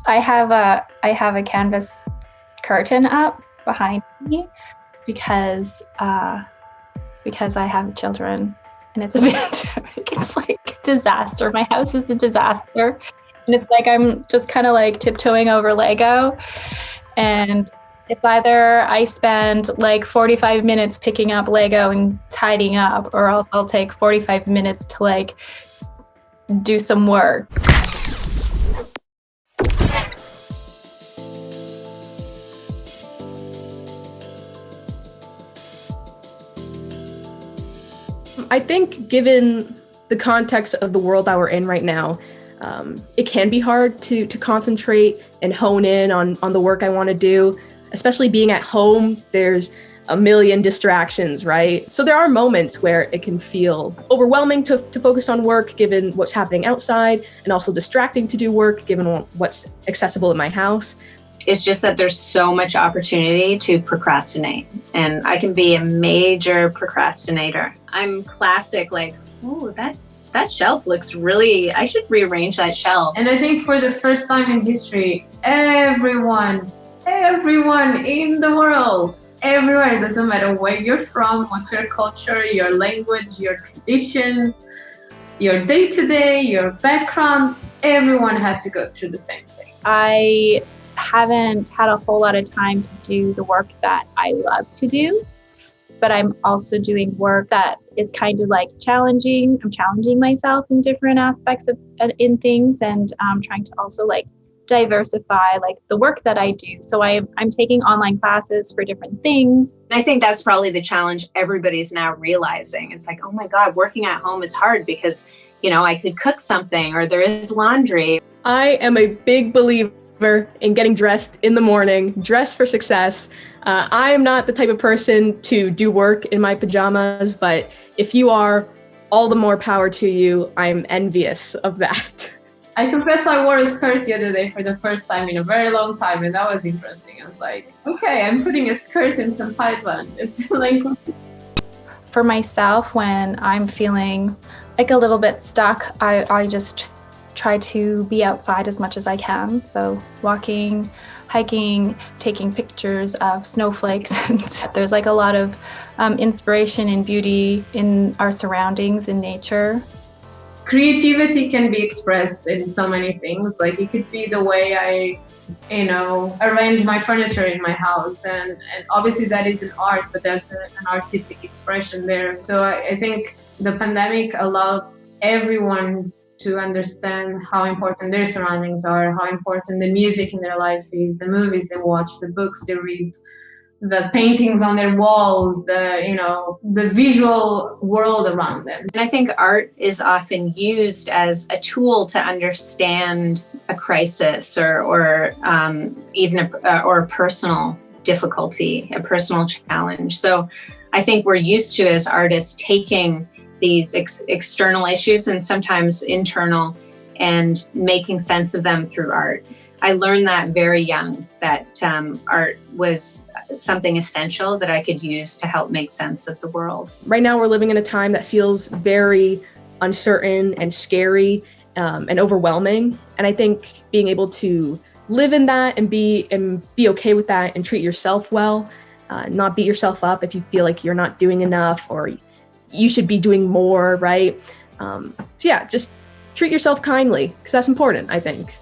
I have a canvas curtain up behind me because I have children, and it's a bit it's like a disaster. My house is a disaster, and it's like I'm just kind of like tiptoeing over Lego, and it's either I spend like 45 minutes picking up Lego and tidying up, or else I'll take 45 minutes to like do some work. I think given the context of the world that we're in right now, it can be hard to concentrate and hone in on the work I want to do, especially being at home. There's a million distractions, right? So there are moments where it can feel overwhelming to focus on work given what's happening outside, and also distracting to do work given what's accessible in my house. It's just that there's so much opportunity to procrastinate, and I can be a major procrastinator. I'm classic, like, oh, that shelf looks really, I should rearrange that shelf. And I think for the first time in history, everyone in the world, everywhere, it doesn't matter where you're from, what's your culture, your language, your traditions, your day-to-day, your background, everyone had to go through the same thing. I haven't had a whole lot of time to do the work that I love to do, but I'm also doing work that is kind of like challenging. I'm challenging myself in different aspects in things, and trying to also like diversify like the work that I do. So I'm taking online classes for different things. I think that's probably the challenge everybody's now realizing. It's like, oh my God, working at home is hard because, I could cook something, or there is laundry. I am a big believer in getting dressed in the morning, dress for success. I am not the type of person to do work in my pajamas, but if you are, all the more power to you. I'm envious of that. I confess I wore a skirt the other day for the first time in a very long time, and that was interesting. I was like, okay, I'm putting a skirt and some tights on. It's like... For myself, when I'm feeling like a little bit stuck, I just try to be outside as much as I can. So walking, hiking, taking pictures of snowflakes. And there's like a lot of inspiration and beauty in our surroundings, in nature. Creativity can be expressed in so many things. Like it could be the way I, arrange my furniture in my house. And obviously that is an art, but there's an artistic expression there. So I think the pandemic allowed everyone to understand how important their surroundings are, how important the music in their life is, the movies they watch, the books they read, the paintings on their walls, the visual world around them. And I think art is often used as a tool to understand a crisis or even a personal difficulty, a personal challenge. So I think we're used to, as artists, taking these external issues and sometimes internal and making sense of them through art. I learned that very young, that art was something essential that I could use to help make sense of the world. Right now, we're living in a time that feels very uncertain and scary and overwhelming. And I think being able to live in that and be okay with that and treat yourself well, not beat yourself up if you feel like you're not doing enough or you should be doing more, right? So yeah, just treat yourself kindly, because that's important, I think.